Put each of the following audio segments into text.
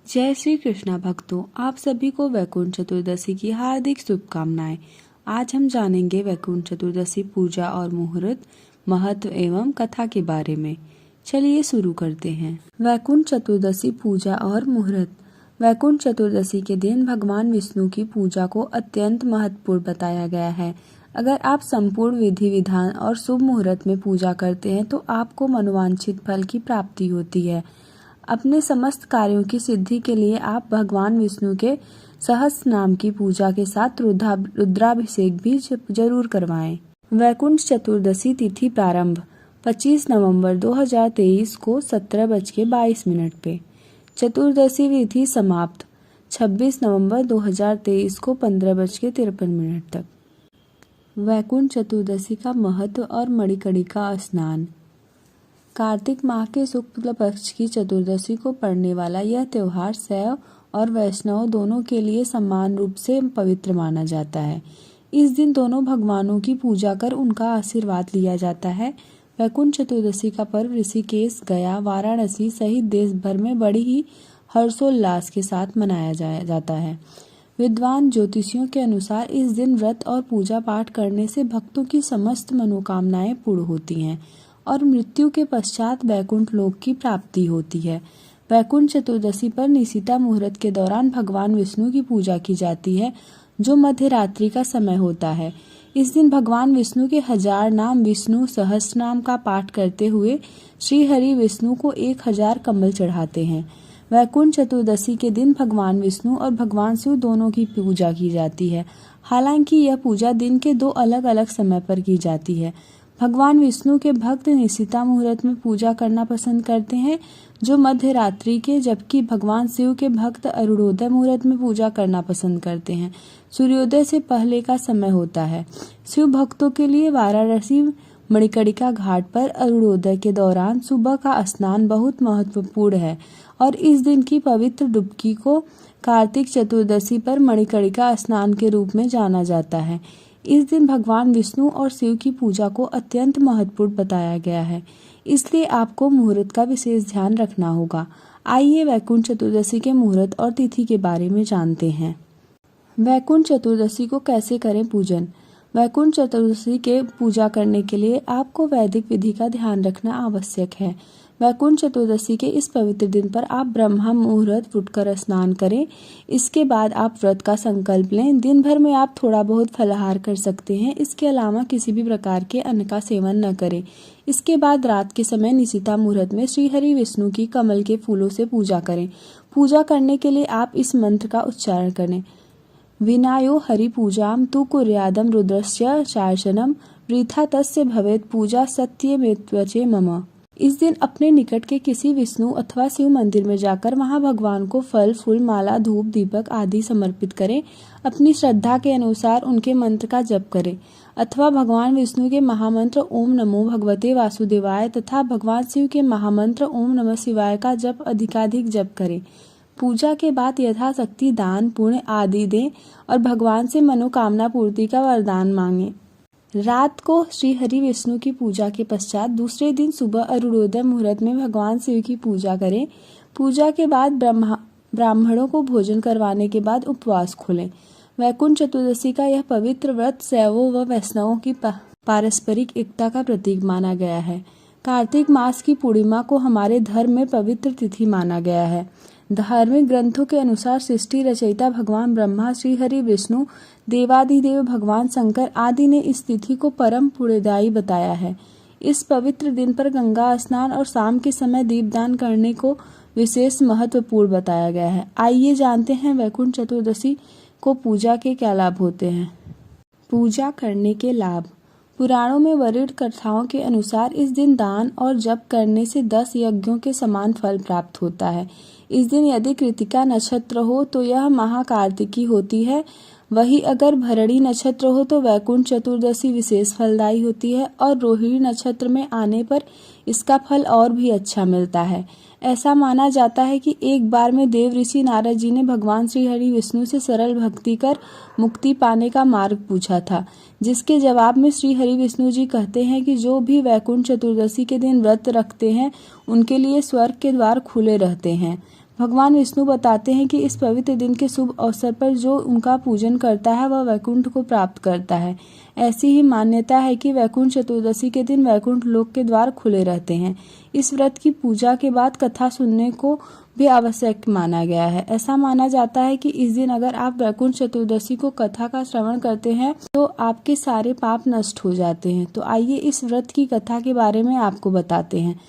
जय श्री कृष्णा भक्तों, आप सभी को वैकुंठ चतुर्दशी की हार्दिक शुभकामनाएं। आज हम जानेंगे वैकुंठ चतुर्दशी पूजा और मुहूर्त, महत्व एवं कथा के बारे में। चलिए शुरू करते हैं। वैकुंठ चतुर्दशी पूजा और मुहूर्त। वैकुंठ चतुर्दशी के दिन भगवान विष्णु की पूजा को अत्यंत महत्वपूर्ण बताया गया है। अगर आप संपूर्ण विधि विधान और शुभ मुहूर्त में पूजा करते हैं तो आपको मनोवांछित फल की प्राप्ति होती है। अपने समस्त कार्यों की सिद्धि के लिए आप भगवान विष्णु के सहस्त्र नाम की पूजा के साथ रुद्राभिषेक भी जरूर करवाएं। वैकुंठ चतुर्दशी तिथि प्रारंभ 25 नवंबर 2023 को 17:22 पे। चतुर्दशी विधि समाप्त 26 नवंबर 2023 को 15:53 तक। वैकुंठ चतुर्दशी का महत्व और मणिकर्णिका स्नान। कार्तिक माह के शुक्ल पक्ष की चतुर्दशी को पड़ने वाला यह त्योहार शैव और वैष्णव दोनों के लिए समान रूप से पवित्र माना जाता है। इस दिन दोनों भगवानों की पूजा कर उनका आशीर्वाद लिया जाता है। वैकुंठ चतुर्दशी का पर्व ऋषिकेश, गया, वाराणसी सहित देश भर में बड़ी ही हर्षोल्लास के साथ मनाया जाता है। विद्वान ज्योतिषियों के अनुसार इस दिन व्रत और पूजा पाठ करने से भक्तों की समस्त मनोकामनाएं पूर्ण होती हैं और मृत्यु के पश्चात वैकुंठ लोक की प्राप्ति होती है। वैकुंठ चतुर्दशी पर निशिता मुहूर्त के दौरान भगवान विष्णु की पूजा की जाती है, जो मध्य रात्रि का समय होता है। इस दिन भगवान विष्णु के 1000 नाम विष्णु सहस्त्र नाम का पाठ करते हुए श्री हरि विष्णु को 1000 कमल चढ़ाते हैं। वैकुंठ चतुर्दशी के दिन भगवान विष्णु और भगवान शिव दोनों की पूजा की जाती है। हालांकि यह पूजा दिन के 2 अलग अलग समय पर की जाती है। भगवान विष्णु के भक्त निशिता मुहूर्त में पूजा करना पसंद करते हैं, जो मध्य रात्रि के, जबकि भगवान शिव के भक्त अरुणोदय मुहूर्त में पूजा करना पसंद करते हैं। सूर्योदय से पहले का समय होता है। शिव भक्तों के लिए वाराणसी मणिकर्णिका घाट पर अरुणोदय के दौरान सुबह का स्नान बहुत महत्वपूर्ण है और इस दिन की पवित्र डुबकी को कार्तिक चतुर्दशी पर मणिकर्णिका स्नान के रूप में जाना जाता है। इस दिन भगवान विष्णु और शिव की पूजा को अत्यंत महत्वपूर्ण बताया गया है, इसलिए आपको मुहूर्त का विशेष ध्यान रखना होगा। आइए वैकुंठ चतुर्दशी के मुहूर्त और तिथि के बारे में जानते हैं। वैकुंठ चतुर्दशी को कैसे करें पूजन। वैकुंठ चतुर्दशी के पूजा करने के लिए आपको वैदिक विधि का ध्यान रखना आवश्यक है। वैकुंठ चतुर्दशी के इस पवित्र दिन पर आप ब्रह्म मुहूर्त उठकर स्नान करें। इसके बाद आप व्रत का संकल्प लें। दिन भर में आप थोड़ा बहुत फलाहार कर सकते हैं। इसके अलावा किसी भी प्रकार के अन्न का सेवन न करें। इसके बाद रात के समय निशिता मुहूर्त में श्री हरि विष्णु की कमल के फूलों से पूजा करें। पूजा करने के लिए आप इस मंत्र का उच्चारण करें। विनायो हरि पूजाम तु कुर्यादम रुद्रस्य चार्चनम वृथा तस्य भवेत् पूजा सत्यमेत्वचे मम। इस दिन अपने निकट के किसी विष्णु अथवा शिव मंदिर में जाकर वहां भगवान को फल, फूल, माला, धूप, दीपक आदि समर्पित करें। अपनी श्रद्धा के अनुसार उनके मंत्र का जप करें अथवा भगवान विष्णु के महामंत्र ओम नमो भगवते वासुदेवाय तथा भगवान शिव के महामंत्र ओम नमः शिवाय का जप अधिकाधिक जप करें। पूजा के बाद यथाशक्ति दान पुण्य आदि दें और भगवान से मनोकामना पूर्ति का वरदान मांगे। रात को श्री हरि विष्णु की पूजा के पश्चात दूसरे दिन सुबह अरुणोदय मुहूर्त में भगवान शिव की पूजा करें। पूजा के बाद ब्राह्मणों को भोजन करवाने के बाद उपवास खोलें। वैकुंठ चतुर्दशी का यह पवित्र व्रत शैवों व वैष्णवों की पारस्परिक एकता का प्रतीक माना गया है। कार्तिक मास की पूर्णिमा को हमारे धर्म में पवित्र तिथि माना गया है। धार्मिक ग्रंथों के अनुसार सृष्टि रचयिता भगवान ब्रह्मा, श्री हरि विष्णु, देवादिदेव भगवान शंकर आदि ने इस तिथि को परम पुण्यदायी बताया है। इस पवित्र दिन पर गंगा स्नान और शाम के समय दीपदान करने को विशेष महत्वपूर्ण बताया गया है। आइए जानते हैं वैकुंठ चतुर्दशी को पूजा के क्या लाभ होते हैं। पूजा करने के लाभ। पुराणों में वर्णित कथाओं के अनुसार इस दिन दान और जप करने से 10 यज्ञों के समान फल प्राप्त होता है। इस दिन यदि कृतिका नक्षत्र हो तो यह महाकार्तिकी होती है। वही अगर भरणी नक्षत्र हो तो वैकुंठ चतुर्दशी विशेष फलदायी होती है और रोहिणी नक्षत्र में आने पर इसका फल और भी अच्छा मिलता है। ऐसा माना जाता है कि एक बार में देव ऋषि नारद जी ने भगवान श्री हरि विष्णु से सरल भक्ति कर मुक्ति पाने का मार्ग पूछा था, जिसके जवाब में श्री हरि विष्णु जी कहते हैं कि जो भी वैकुंठ चतुर्दशी के दिन व्रत रखते हैं उनके लिए स्वर्ग के द्वार खुले रहते हैं। भगवान विष्णु बताते हैं कि इस पवित्र दिन के शुभ अवसर पर जो उनका पूजन करता है वह वैकुंठ को प्राप्त करता है। ऐसी ही मान्यता है कि वैकुंठ चतुर्दशी के दिन वैकुंठ लोक के द्वार खुले रहते हैं। इस व्रत की पूजा के बाद कथा सुनने को भी आवश्यक माना गया है। ऐसा माना जाता है कि इस दिन अगर आप वैकुंठ चतुर्दशी को कथा का श्रवण करते हैं तो आपके सारे पाप नष्ट हो जाते हैं। तो आइए इस व्रत की कथा के बारे में आपको बताते हैं।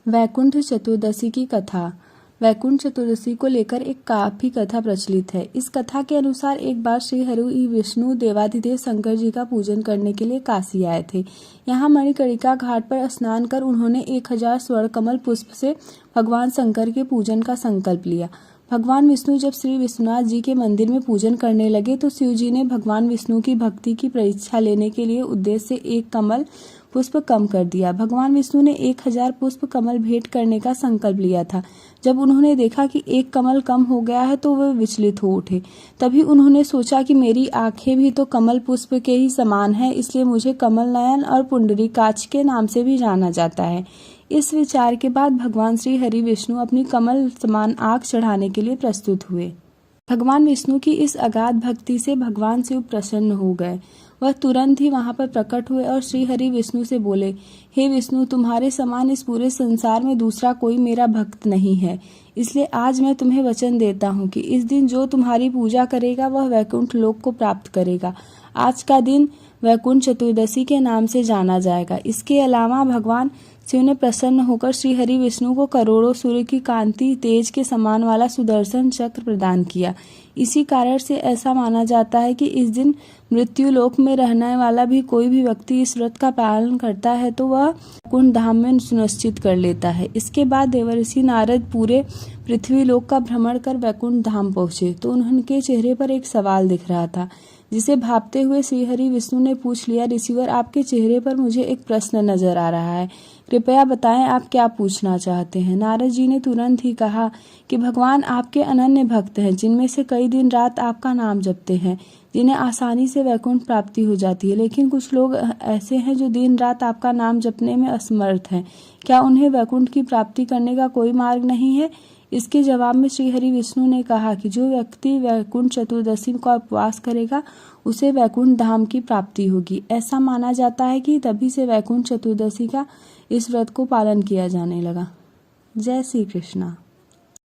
वैकुंठ चतुर्दशी की कथा। वैकुंठ चतुर्दशी को लेकर एक काफी कथा प्रचलित है। इस कथा के अनुसार एक बार श्री हरि विष्णु देवाधिदेव शंकर जी का पूजन करने के लिए काशी आए थे। यहाँ मणिकर्णिका घाट पर स्नान कर उन्होंने 1000 स्वर्ण कमल पुष्प से भगवान शंकर के पूजन का संकल्प लिया। भगवान विष्णु जब श्री विश्वनाथ जी के मंदिर में पूजन करने लगे तो शिव जी ने भगवान विष्णु की भक्ति की परीक्षा लेने के लिए उद्देश्य से एक कमल पुष्प कम कर दिया। भगवान विष्णु ने 1000 पुष्प कमल भेंट करने का संकल्प लिया था। जब उन्होंने देखा कि एक कमल कम हो गया है तो वे विचलित हो उठे। तभी उन्होंने सोचा कि मेरी आंखें भी तो कमल पुष्प के ही समान है, इसलिए मुझे कमल नयन और पुंडरीकाक्ष के नाम से भी जाना जाता है। इस विचार के बाद भगवान श्री हरि विष्णु अपनी कमल समान आंख चढ़ाने के लिए प्रस्तुत हुए। भगवान विष्णु की इस अगाध भक्ति से भगवान शिव प्रसन्न हो गए। वह तुरंत ही वहां पर प्रकट हुए और श्री हरि विष्णु से बोले, हे विष्णु, तुम्हारे समान इस पूरे संसार में दूसरा कोई मेरा भक्त नहीं है। इसलिए आज मैं तुम्हें वचन देता हूँ कि इस दिन जो तुम्हारी पूजा करेगा वह वैकुंठ लोक को प्राप्त करेगा। आज का दिन वैकुंठ चतुर्दशी के नाम से जाना जाएगा। इसके अलावा भगवान शिव ने प्रसन्न होकर श्री हरि विष्णु को करोड़ों सूर्य की कांति तेज के समान वाला सुदर्शन चक्र प्रदान किया। इसी कारण से ऐसा माना जाता है कि इस दिन मृत्यु लोक में रहने वाला भी कोई भी व्यक्ति इस व्रत का पालन करता है तो वह वैकुंठ धाम में सुनिश्चित कर लेता है। इसके बाद देवर्षि नारद पूरे पृथ्वी लोक का भ्रमण कर वैकुंठ धाम पहुंचे तो उनके चेहरे पर एक सवाल दिख रहा था, जिसे भांपते हुए श्री हरि विष्णु ने पूछ लिया, ऋषिवर, आपके चेहरे पर मुझे एक प्रश्न नजर आ रहा है, कृपया बताएं आप क्या पूछना चाहते हैं। नारद जी ने तुरंत ही कहा कि भगवान आपके अनन्य भक्त हैं, जिनमें से कई दिन रात आपका नाम जपते हैं, जिन्हें आसानी से वैकुंठ प्राप्ति हो जाती है, लेकिन कुछ लोग ऐसे हैं जो दिन रात आपका नाम जपने में असमर्थ हैं। क्या उन्हें वैकुंठ की प्राप्ति करने का कोई मार्ग नहीं है? इसके जवाब में श्री हरि विष्णु ने कहा कि जो व्यक्ति वैकुंठ चतुर्दशी का उपवास करेगा उसे वैकुंठ धाम की प्राप्ति होगी। ऐसा माना जाता है कि तभी से वैकुंठ चतुर्दशी का इस व्रत को पालन किया जाने लगा। जय श्री कृष्णा।